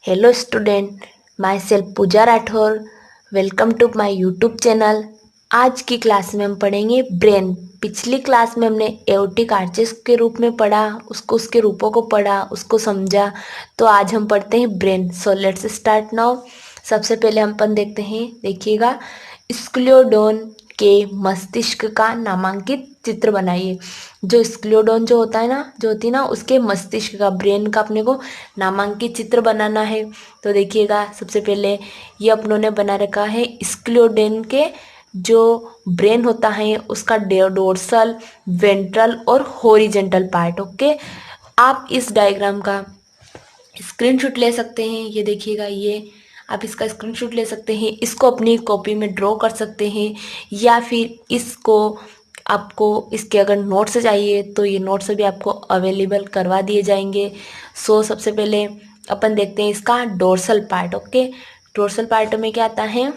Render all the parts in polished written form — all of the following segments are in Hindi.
Hello student, myself Pooja Rathore. Welcome to my YouTube channel. आज की क्लास में हम पढ़ेंगे ब्रेन। पिछली क्लास में हमने एओर्टिक आर्चेस के रूप में पढ़ा, उसके रूपों को पढ़ा, उसको समझा। तो आज हम पढ़ते हैं brain. So let's start now. सबसे पहले हम अपन देखते हैं, देखिएगा, स्क्लियोडोन के मस्तिष्क का नामांकित चित्र बनाइए। जो स्क्लियोडोन जो होता है ना, जो होती है ना, उसके मस्तिष्क का, ब्रेन का अपने को नामांकित चित्र बनाना है। तो देखिएगा, सबसे पहले ये अपनों ने बना रखा है स्क्लियोडोन के जो ब्रेन होता है उसका डोर्सल, वेंट्रल और हॉरिजेंटल पार्ट। ओके, आप इस डायग्राम का स्क्रीनशॉट ले सकते हैं। ये देखिएगा, ये आप इसका स्क्रीनशॉट ले सकते हैं, इसको अपनी कॉपी में ड्रॉ कर सकते हैं, या फिर इसको आपको इसके अगर नोट्स चाहिए तो ये नोट्स भी आपको अवेलेबल करवा दिए जाएंगे। सो सबसे पहले अपन देखते हैं इसका dorsal part. Okay, dorsal part में क्या आता है,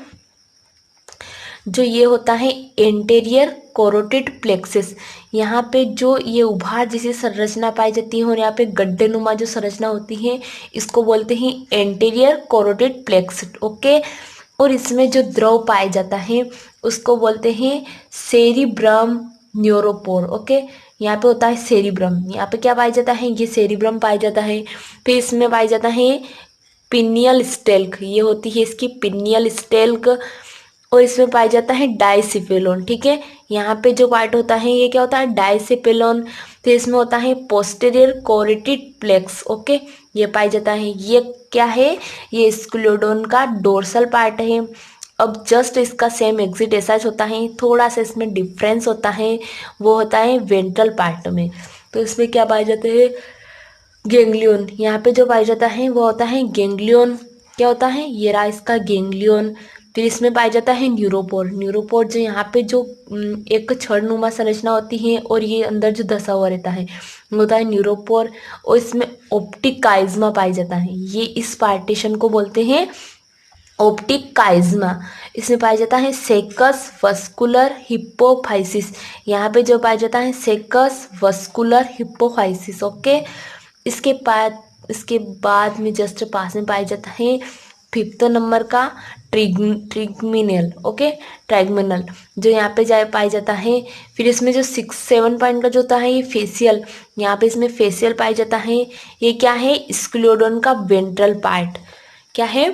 जो ये होता है एंटेरियर कोरोटिड प्लेक्सिस। यहाँ पे जो ये उभार जैसी संरचना पाई जाती है और यहाँ पे गड्ढे नुमा जो संरचना होती है, इसको बोलते हैं एंटेरियर कोरोटिड प्लेक्स। ओके, और इसमें जो द्रव पाया जाता है उसको बोलते हैं सेरिब्रम न्यूरोपोर। ओके, यहाँ पे होता है सेरिब्रम। यहाँ पे क्या पाया जाता है, ये सेरिब्रम पाया जाता है। फिर इसमें पाया जाता है पिनियल स्टेल्क, ये होती है इसकी पिनियल स्टेल्क। और इसमें पाया जाता है डाइसिफेलोन। ठीक है, यहाँ पे जो पार्ट होता है ये क्या होता है, डाइसिफेलोन। फिर इसमें होता है पोस्टीरियर कोरिटिड प्लेक्स। ओके, ये पाया जाता है। ये क्या है, ये स्क्लियोडोन का डोर्सल पार्ट है। अब जस्ट इसका सेम एग्जिट ऐसा होता है, थोड़ा सा इसमें डिफरेंस होता है, वो होता है वेंट्रल पार्ट में। तो इसमें क्या पाया जाता है, गेंगलियन। यहाँ पे जो पाया जाता है वो होता है गेंगलियन। क्या होता है, ये रहा इसका गेंगलियन। फिर इसमें पाया जाता है न्यूरोपोर। न्यूरोपोर जो यहाँ पे जो एक छड़नुमा संरचना होती है और ये अंदर जो धसा हुआ रहता है वो होता है न्यूरोपोर। और इसमें ऑप्टिक काइज्मा पाया जाता है, ये इस पार्टीशन को बोलते हैं ऑप्टिक काइज्मा। इसमें पाया जाता है सेकस वस्कुलर हिप्पोफाइसिस। यहाँ पे जो पाया जाता है सेकस वस्कुलर हिप्पोफाइसिस। ओके, इसके बाद में जस्ट पास में पाया जाता है फिफ्थ नंबर का ट्रिग्मिनल। ओके, ट्राइग्मिनल जो यहाँ पे जाए पाया जाता है। फिर इसमें जो 6-7 पॉइंट का जो होता है ये फेसियल, यहाँ पे इसमें फेसियल पाया जाता है। ये क्या है, स्क्लियोडोन का वेंट्रल पार्ट। क्या है,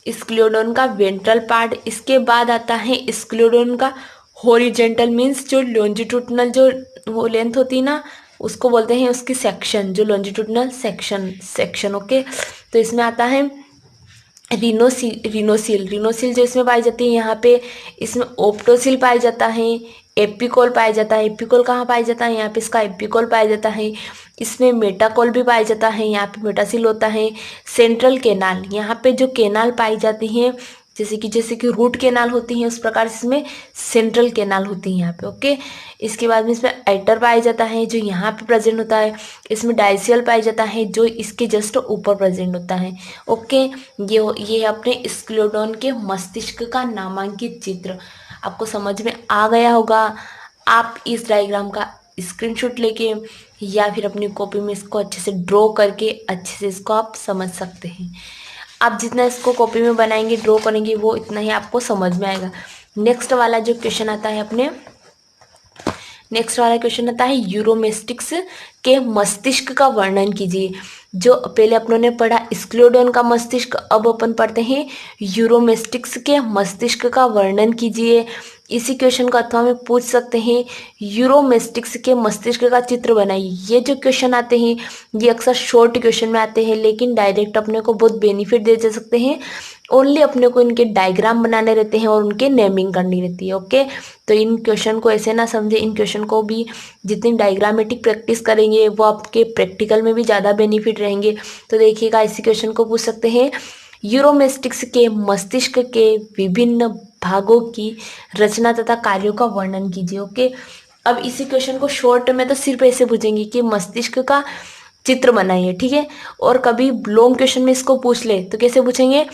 स्क्लियोडोन का वेंट्रल पार्ट। इसके बाद आता है स्क्लियोडोन का हॉरिजेंटल, मीन्स जो लॉन्जिट्यूडनल जो वो लेंथ होती है ना, उसको बोलते हैं उसकी सेक्शन, जो लॉन्जिट्यूडनल सेक्शन। ओके, तो इसमें आता है रिनोसिल जो इसमें पाई जाती है। यहाँ पे इसमें ओप्टोसिल पाया जाता है, एपिकोल पाया जाता है। एपिकोल कहाँ पाया जाता है, यहाँ पे इसका एपिकोल पाया जाता है। इसमें मेटाकोल भी पाया जाता है, यहाँ पे मेटासिल होता है। सेंट्रल केनाल, यहाँ पे जो केनाल पाई जाती हैं जैसे कि रूट केनाल होती हैं, उस प्रकार से इसमें सेंट्रल केनाल होती है यहाँ पे। ओके, इसके बाद में इसमें आइटर पाया जाता है जो यहाँ पे प्रेजेंट होता है। इसमें डाइसियल पाया जाता है जो इसके जस्ट ऊपर प्रेजेंट होता है। ओके, ये अपने स्क्लियोडोन के मस्तिष्क का नामांकित चित्र आपको समझ में आ गया होगा। आप इस डायग्राम का स्क्रीनशॉट लेके या फिर अपनी कॉपी में इसको अच्छे से ड्रॉ करके अच्छे से इसको आप समझ सकते हैं। आप जितना इसको कॉपी में बनाएंगे, ड्रॉ करेंगे, वो इतना ही आपको समझ में आएगा। नेक्स्ट वाला जो क्वेश्चन आता है अपने, नेक्स्ट वाला क्वेश्चन आता है यूरोमेस्टिक्स के मस्तिष्क का वर्णन कीजिए। जो पहले अपनों ने पढ़ा स्क्लियोडोन का मस्तिष्क, अब अपन पढ़ते हैं यूरोमेस्टिक्स के मस्तिष्क का वर्णन कीजिए। इसी क्वेश्चन को अथवा में पूछ सकते हैं यूरोमेस्टिक्स के मस्तिष्क का चित्र बनाइए। ये जो क्वेश्चन आते हैं ये अक्सर शॉर्ट क्वेश्चन में आते हैं, लेकिन डायरेक्ट अपने को बहुत बेनिफिट दे जा सकते हैं। ओनली अपने को इनके डायग्राम बनाने रहते हैं और उनके नेमिंग करनी रहती है। ओके, तो इन क्वेश्चन को ऐसे ना समझे, इन क्वेश्चन को भी जितनी डायग्रामेटिक प्रैक्टिस करेंगे वो आपके प्रैक्टिकल में भी ज़्यादा बेनिफिट रहेंगे। तो देखिएगा, इसी क्वेश्चन को पूछ सकते हैं यूरोमेस्टिक्स के मस्तिष्क के विभिन्न भागों की रचना तथा कार्यों का वर्णन कीजिए। ओके, अब इसी क्वेश्चन को शॉर्ट में तो सिर्फ ऐसे पूछेंगे कि मस्तिष्क का चित्र बनाइए। ठीक है, और कभी लॉन्ग क्वेश्चन में इसको पूछ ले तो कैसे पूछेंगे,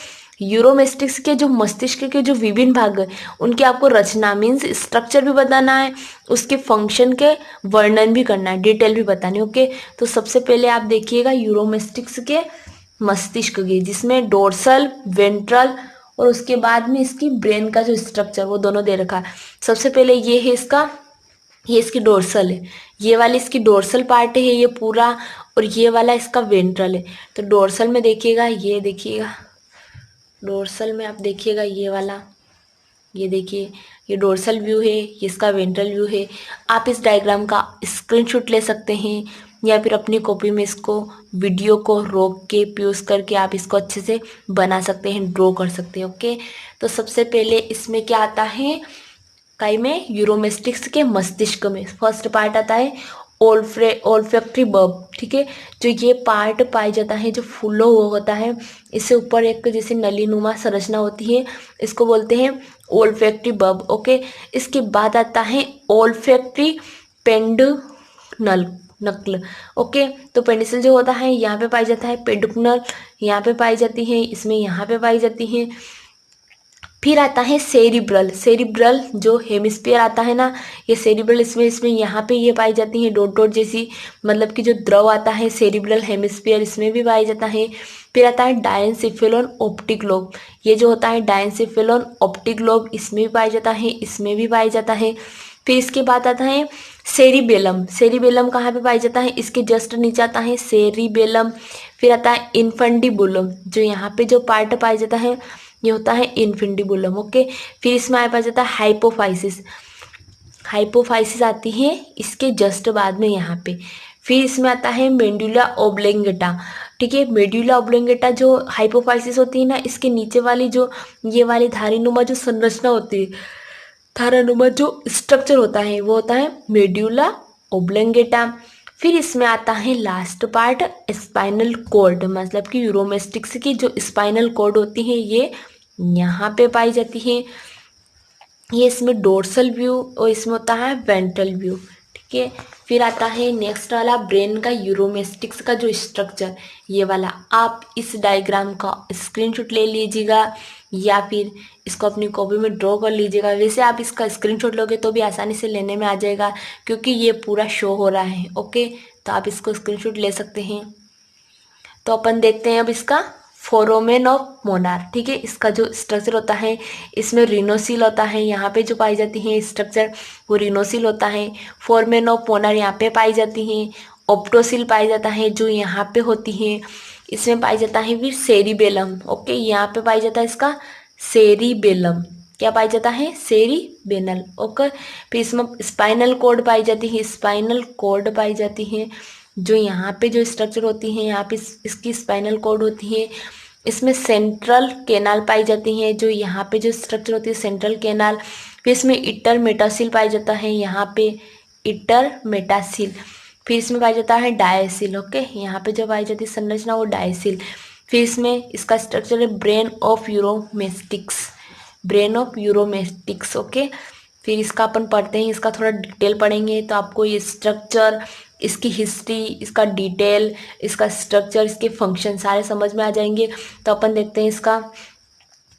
यूरोमेस्टिक्स के जो मस्तिष्क के जो विभिन्न भाग हैं उनकी आपको रचना मीन्स स्ट्रक्चर भी बताना है, उसके फंक्शन के वर्णन भी करना है, डिटेल भी बतानी है। ओके, तो सबसे पहले आप देखिएगा यूरोमेस्टिक्स के मस्तिष्क की, जिसमें डोर्सल, वेंट्रल और उसके बाद में इसकी ब्रेन का जो स्ट्रक्चर वो दोनों दे रखा है। सबसे पहले ये है इसका, ये इसकी डोर्सल है, ये वाली इसकी डोर्सल पार्ट है ये पूरा, और ये वाला इसका वेंट्रल है। तो डोर्सल में देखिएगा, ये देखिएगा डोर्सल में आप देखिएगा ये वाला, ये देखिए ये डोर्सल व्यू है, ये इसका वेंट्रल व्यू है। आप इस डायग्राम का स्क्रीनशॉट ले सकते हैं या फिर अपनी कॉपी में इसको वीडियो को रोक के पॉज करके आप इसको अच्छे से बना सकते हैं, ड्रॉ कर सकते हैं। ओके, तो सबसे पहले इसमें क्या आता है, काय में, यूरोमेस्टिक्स के मस्तिष्क में फर्स्ट पार्ट आता है ओल्फैक्टरी बल्ब। ठीक है, जो ये पार्ट पाया जाता है जो फूलों हुआ होता है, इससे ऊपर एक जैसे नलीनुमा संरचना होती है, इसको बोलते हैं ओल्फैक्टरी बल्ब। ओके, इसके बाद आता है ओल्फैक्टरी पेंडुनल नक्ल। ओके, तो पेंडिसल जो होता है यहाँ पे पाई जाता है, पेडुकनल यहाँ पे पाई जाती है, इसमें यहाँ पे पाई जाती है। फिर आता है सेरिब्रल, सेरिब्रल जो हेमिस्फीयर आता है ना, ये सेरिब्रल इसमें यहाँ पे ये पाई जाती है डॉट डॉट जैसी, मतलब कि जो द्रव आता है सेरिब्रल हेमिस्फीयर इसमें भी पाया जाता है। फिर आता है डायनसिफेलोन ऑप्टिक लोब, ये जो होता है डायनसिफेलोन ऑप्टिक लोब इसमें भी पाया जाता है, इसमें भी पाया जाता है। फिर इसके बाद आता है सेरिबेलम, सेरिबेलम कहाँ पे पाया जाता है, इसके जस्ट नीचे आता है सेरिबेलम। फिर आता है इन्फेंडिबुलम, जो यहाँ पे जो पार्ट पाया जाता है ये होता है इन्फेंडिबुलम। ओके, फिर इसमें आ जाता है हाइपोफाइसिस, हाइपोफाइसिस आती है इसके जस्ट बाद में यहाँ पे। फिर इसमें आता है मेडुला ओब्लोंगेटा। ठीक है, मेडुला ओब्लोंगेटा जो हाइपोफाइसिस होती है ना, इसके नीचे वाली जो ये वाली धारीनुमा जो संरचना होती है, धारानुमा जो स्ट्रक्चर होता है वो होता है मेडुला ओब्लोंगेटा। फिर इसमें आता है लास्ट पार्ट स्पाइनल कॉर्ड, मतलब कि यूरोमेस्टिक्स की जो स्पाइनल कॉर्ड होती है ये यहाँ पे पाई जाती है। ये इसमें डोर्सल व्यू और इसमें होता है वेंट्रल व्यू। ठीक है, फिर आता है नेक्स्ट वाला ब्रेन का यूरोमेस्टिक्स का जो स्ट्रक्चर, ये वाला आप इस डायग्राम का स्क्रीनशॉट ले लीजिएगा या फिर इसको अपनी कॉपी में ड्रॉ कर लीजिएगा। वैसे आप इसका स्क्रीनशॉट लोगे तो भी आसानी से लेने में आ जाएगा, क्योंकि ये पूरा शो हो रहा है। ओके, तो आप इसको स्क्रीनशॉट ले सकते हैं। तो अपन देखते हैं अब इसका फोरोमेन ऑफ मोनार। ठीक है, इसका जो स्ट्रक्चर होता है इसमें रिनोसिल होता है, यहाँ पे जो पाई जाती है स्ट्रक्चर वो रिनोसिल होता है। फोरमेन ऑफ मोनार यहाँ पे पाई जाती है, ऑप्टोसिल पाई जाता है जो यहाँ पे होती है, इसमें पाई जाता है फिर सेरिबेलम। ओके, यहाँ पे पाई जाता है इसका सेरिबेलम, क्या पाई जाता है सेरिबेनल। ओके, फिर इसमें स्पाइनल कॉर्ड पाई जाती है, स्पाइनल कॉर्ड पाई जाती है जो यहाँ पे जो स्ट्रक्चर होती है यहाँ पे इसकी स्पाइनल कॉर्ड होती है। इसमें सेंट्रल कैनाल पाई जाती है, जो यहाँ पे जो स्ट्रक्चर होती है सेंट्रल कैनाल। फिर इसमें इटर मेटासिल पाई जाता है, यहाँ पे इटर मेटासिल। फिर इसमें पाई जाता है डायसिल। ओके, यहाँ पे जो पाई जाती है संरचना वो डायसिल। फिर इसमें इसका स्ट्रक्चर है brain of Uromastyx, brain of Uromastyx. Okay, फिर इसका अपन पढ़ते हैं, इसका थोड़ा डिटेल पढ़ेंगे तो आपको ये स्ट्रक्चर, इसकी हिस्ट्री, इसका डिटेल, इसका स्ट्रक्चर, इसके फंक्शन सारे समझ में आ जाएंगे। तो अपन देखते हैं इसका,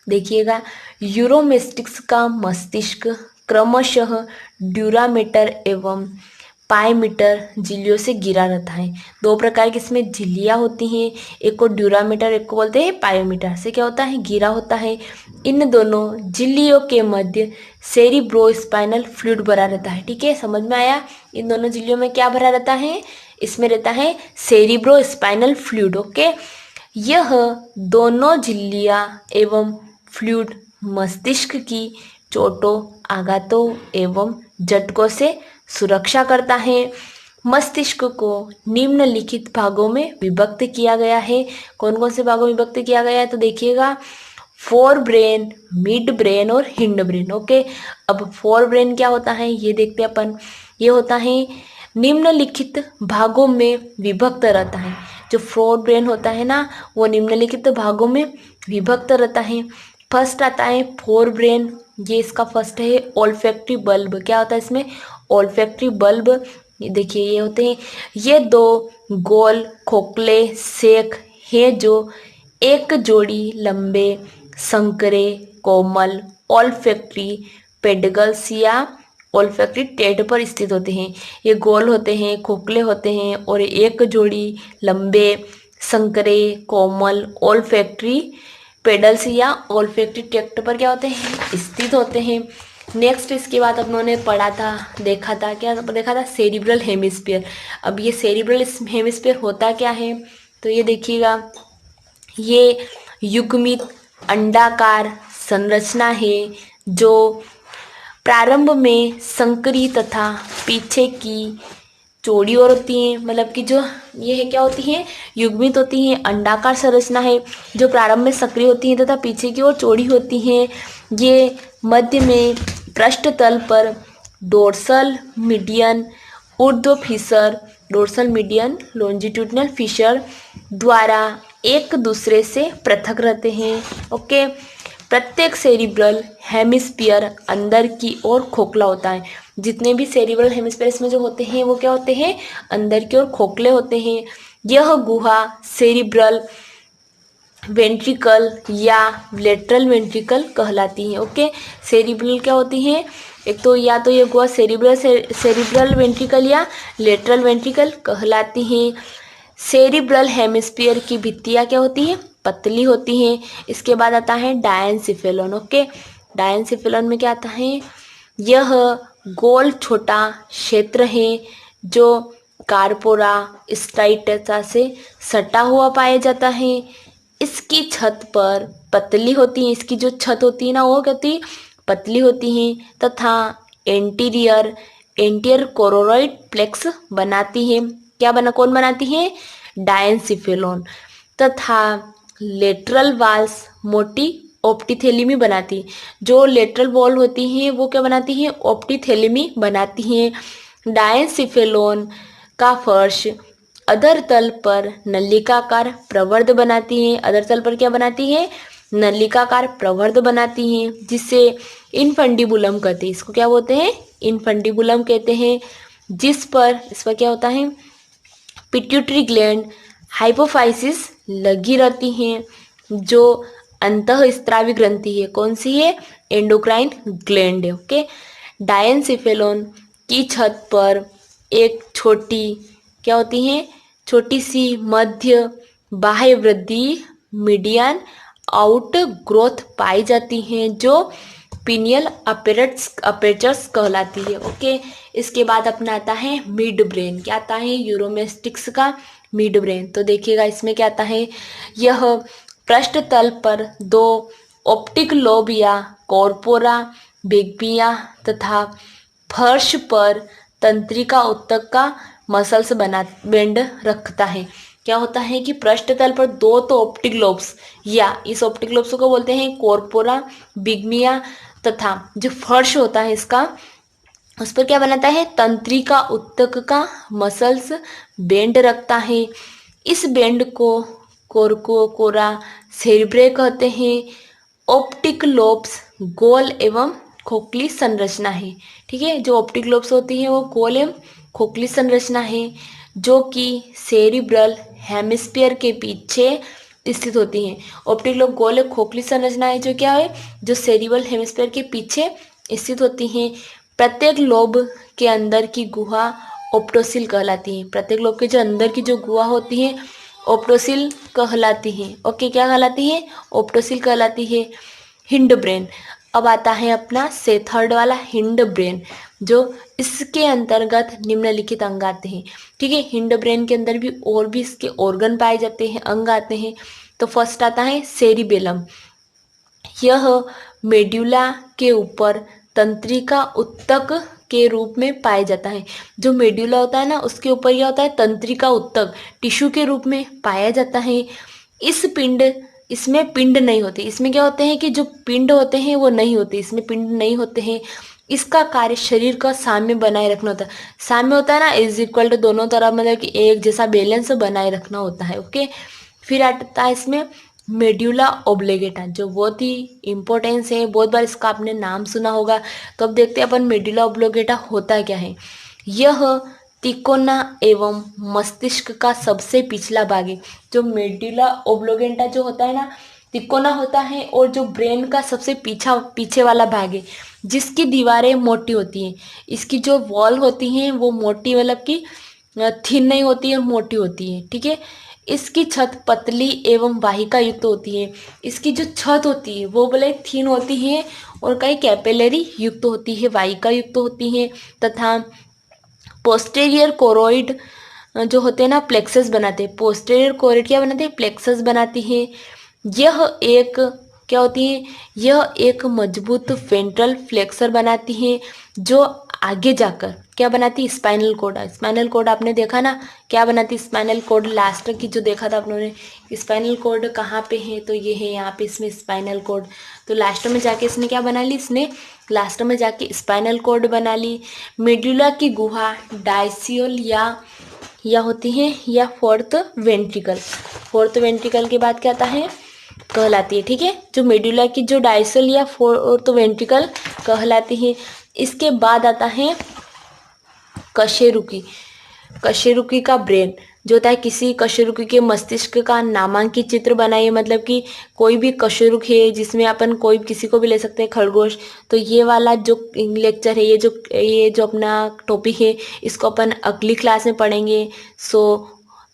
देखिएगा यूरोमेस्टिक्स का मस्तिष्क क्रमशः ड्यूरामेटर एवं पाइमीटर झिल्लियों से घिरा रहता है। दो प्रकार की इसमें झिल्लियाँ होती हैं, एक को ड्यूरामीटर, एक को बोलते हैं पायोमीटर। से क्या होता है, घिरा होता है। इन दोनों झिल्लियों के मध्य सेरिब्रोस्पाइनल फ्लूइड भरा रहता है। ठीक है, समझ में आया, इन दोनों झिल्लियों में क्या भरा रहता है, इसमें रहता है सेरिब्रोस्पाइनल फ्लूइड। ओके, यह दोनों झिल्लियाँ एवं फ्लूइड मस्तिष्क की चोटों, आघातों एवं झटकों से सुरक्षा करता है। मस्तिष्क को निम्नलिखित भागों में विभक्त किया गया है। कौन कौन से भागों में विभक्त किया गया है, तो देखिएगा फोर ब्रेन, मिड ब्रेन और हिंड ब्रेन। ओके, अब फोर ब्रेन क्या होता है ये देखते हैं अपन। ये होता है निम्नलिखित भागों में विभक्त रहता है। जो फोर ब्रेन होता है ना वो निम्नलिखित भागों में विभक्त रहता है। फर्स्ट आता है फोर ब्रेन, ये इसका फर्स्ट है ओल्फैक्टरी बल्ब। क्या होता है इसमें, ओल्फैक्टरी बल्ब। ये देखिए ये होते हैं, ये दो गोल खोखले सेक हैं जो एक जोड़ी लंबे संकरे कोमल ओल्फैक्टरी पेडगल्स या ओल्फैक्टरी टेड पर स्थित होते हैं। ये गोल होते हैं, खोखले होते हैं और एक जोड़ी लंबे संकरे, कोमल, ओल्फैक्टरी पेडल्स या ओल्फैक्टरी ट्रैक्ट पर क्या होते हैं, स्थित होते हैं। नेक्स्ट इसके बाद अब उन्होंने पढ़ा था, देखा था, क्या देखा था, सेरिब्रल हेमिस्फीयर। अब ये सेरिब्रल हेमिस्फीयर होता क्या है, तो ये देखिएगा, ये युग्मित अंडाकार संरचना है जो प्रारंभ में संकरी तथा पीछे की चौड़ी और होती हैं। मतलब कि जो ये है क्या होती है, युग्मित होती हैं, अंडाकार संरचना है जो प्रारंभ में सक्रिय होती हैं तथा पीछे की ओर चौड़ी होती हैं। ये मध्य में पृष्ठ तल पर डोर्सल मीडियन ऊर्ध्व fissure, dorsal median longitudinal fissure द्वारा एक दूसरे से पृथक रहते हैं। ओके, प्रत्येक सेरिब्रल हेमिस्फीयर अंदर की ओर खोखला होता है। जितने भी सेरिब्रल हेमिस्फीयर में जो होते हैं वो क्या होते हैं, अंदर की ओर खोखले होते हैं। यह गुहा सेरिब्रल वेंट्रिकल या लेटरल वेंट्रिकल कहलाती है। ओके, सेरिब्रल क्या होती है, एक तो या तो ये गुहा सेरिब्रल वेंट्रिकल या लेटरल वेंट्रिकल कहलाती हैं। सेरिब्रल हेमिस्फीयर की भित्तियाँ क्या होती है, पतली होती हैं। इसके बाद आता है डायनसिफेलॉन। ओके, डायनसिफेलॉन में क्या आता है, यह गोल छोटा क्षेत्र है जो कार्पोरा स्ट्राइटा से सटा हुआ पाया जाता है। इसकी छत पर पतली होती है, इसकी जो छत होती है ना वो कहती पतली होती है तथा एंटीरियर कोरोइड प्लेक्स बनाती है। क्या बना, कौन बनाती है, डायनसिफेलॉन। तथा लेटरल वाल्स मोटी ऑप्टिथेलिमी बनाती है। जो लेटरल वॉल होती हैं वो क्या बनाती हैं, ऑप्टिथेलिमी बनाती हैं। डायनसिफेलॉन का फर्श अधर तल पर नलिकाकार प्रवर्ध बनाती हैं। अधर तल पर क्या बनाती है, नलिकाकार प्रवर्ध बनाती हैं, जिसे इनफंडिबुलम कहते हैं। इसको क्या बोलते हैं, इनफंडिबुलम कहते हैं। इस पर क्या होता है, पिट्यूटरी ग्लैंड हाइपोफाइसिस लगी रहती हैं, जो अंतःस्रावी ग्रंथि है। कौन सी है, एंडोक्राइन ग्लैंड है। ओके, डायनसिफेलॉन की छत पर एक छोटी क्या होती है, छोटी सी मध्य बाह्य वृद्धि मीडियन आउट ग्रोथ पाई जाती हैं जो पिनियल अपेचर्स कहलाती है। ओके, इसके बाद अपना आता है मिड ब्रेन। क्या आता है, यूरोमेस्टिक्स का मिड ब्रेन। तो देखिएगा इसमें क्या आता है, यह पृष्ठ तल पर दो ऑप्टिक लोब या कॉर्पोरा बिग्बिया तथा फर्श पर तंत्रिका उत्तक का मसल्स बना बेंड रखता है। क्या होता है कि पृष्ठ तल पर दो तो ऑप्टिक लोब्स या इस ऑप्टिक लोब्स को बोलते हैं कॉर्पोरा बिग्मिया तथा जो फर्श होता है इसका उस पर क्या बनाता है, तंत्रिका उत्तक का मसल्स बेंड रखता है। इस बेंड को कोरा सेरिब्रे कहते हैं। ऑप्टिक लोब्स गोल एवं खोखली संरचना है। ठीक है, जो ऑप्टिक लोब्स होती है वो गोल एवं खोखली संरचना है जो कि सेरिब्रल हेमिस्फीयर के पीछे स्थित होती हैं। ऑप्टिक लोब गोल खोखली संरचना है जो क्या है, जो सेरिब्रल हेमिस्फीयर के पीछे स्थित होती हैं। प्रत्येक लोब के अंदर की गुहा ऑप्टोसिल कहलाती है। प्रत्येक लोब के जो अंदर की जो गुहा होती है ऑप्टोसिल कहलाती है। ओके, क्या कहलाती है, ऑप्टोसिल कहलाती है। हिंड ब्रेन, अब आता है अपना से थर्ड वाला हिंड ब्रेन, जो इसके अंतर्गत निम्नलिखित अंग आते हैं। ठीक है, हिंड ब्रेन के अंदर भी और भी इसके ऑर्गन पाए जाते हैं, अंग आते हैं। तो फर्स्ट आता है सेरिबेलम। यह मेड्यूला के ऊपर तंत्रिका उत्तक के रूप में पाया जाता है। जो मेड्यूला होता है ना उसके ऊपर यह होता है तंत्रिका उत्तक, टिश्यू के रूप में पाया जाता है। इसमें पिंड नहीं होते। इसमें क्या होते हैं कि जो पिंड होते हैं वो नहीं होते, इसमें पिंड नहीं होते हैं। इसका कार्य शरीर का साम्य बनाए रखना होता है। साम्य होता है ना, इज इक्वल टू दोनों तरफ, मतलब कि एक जैसा बैलेंस बनाए रखना होता है। ओके, फिर आता है इसमें मेड्यूला ओब्लिगेटा, जो बहुत ही इंपॉर्टेंस है, बहुत बार इसका आपने नाम सुना होगा। तो अब देखते हैं अपन मेड्यूला ओब्लिगेटा होता क्या है। यह तिकोना एवं मस्तिष्क का सबसे पिछला भाग है। जो मेड्यूला ओब्लिगेटा जो होता है ना, तिकोना होता है और जो ब्रेन का सबसे पीछे वाला भाग है, जिसकी दीवारें मोटी होती हैं। इसकी जो वॉल होती हैं वो मोटी, मतलब कि थिन नहीं होती है, मोटी होती है। ठीक है, इसकी छत पतली एवं वाहिका युक्त होती है। इसकी जो छत होती है वो बोले थीन होती है और कई कैपिलरी युक्त होती है, वाहिका युक्त होती है, तथा पोस्टेरियर कोरोइड जो होते हैं ना प्लेक्सस बनाते हैं। पोस्टेरियर कोरोइड क्या बनाते हैं? प्लेक्सस बनाती है। यह एक क्या होती है? यह एक मजबूत वेंट्रल फ्लेक्सर बनाती है जो आगे जाकर क्या बनाती है? Spinal cord. स्पाइनल कोड आपने देखा ना क्या बनाती है? स्पाइनल कोड लास्ट की जो देखा था आपने, स्पाइनल कोड कहाँ पे है? तो ये है यहाँ पे, इसमें स्पाइनल कोड। तो लास्ट में जाके इसने क्या बना ली? इसने लास्ट में जाके स्पाइनल कोड बना ली। मेडुला की गुहा डायसियल या होती है या फोर्थ वेंट्रिकल। फोर्थ वेंट्रिकल के बाद क्या आता है? कहलाती है। ठीक है, जो मेडुला की जो डायसियल या फोर्थ वेंट्रिकल कहलाती है। इसके बाद आता है कशेरुकी। कशेरुकी का ब्रेन जो होता है, किसी कशेरुकी के मस्तिष्क का नामांकित चित्र बनाइए। मतलब कि कोई भी कशेरुक है जिसमें अपन कोई किसी को भी ले सकते हैं, खरगोश। तो ये वाला जो लेक्चर है, ये जो अपना टॉपिक है, इसको अपन अगली क्लास में पढ़ेंगे। So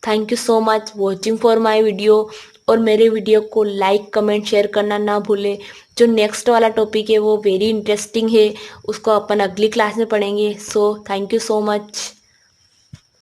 thank you so much watching for my video. और मेरे वीडियो को लाइक कमेंट शेयर करना ना भूले। जो नेक्स्ट वाला टॉपिक है वो वेरी इंटरेस्टिंग है, उसको अपन अगली क्लास में पढ़ेंगे। So thank you so much.